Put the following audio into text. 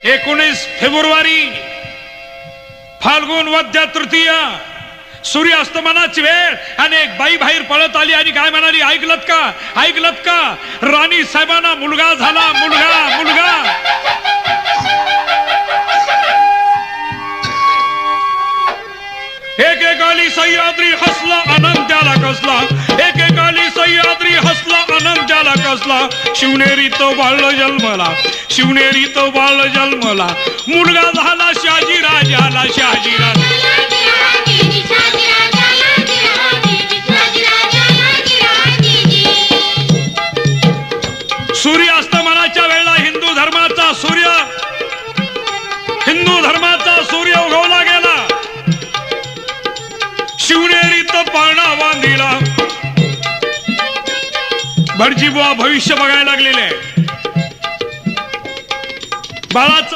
19 February फाल्गुन वद्य तृतीया सूर्यास्तमानाची वेळ आणि एक बाई बाहेर पळत आली आणि काय म्हणाली, ऐकलत का राणी साहेबांना मुलगा झाला, मुलगा एकेकाली सह्याद्री हसला आनंद त्याला कसला, एकेकाली सह्याद्री हसला आनंद त्याला कसला, शिवनेरी तो बाळ जन्मला, शिवनेरी तो बाळ जन्मला, मुलगा झाला शहाजी राजाला, शहाजी राजा सूर्यास्तमानाच्या वेळेला हिंदू धर्माचा सूर्य उगवला गेला, शिवनेरीत पाळणा बांधिला. भटजी बुवा भविष्य बघायला लागलेले बाळाचं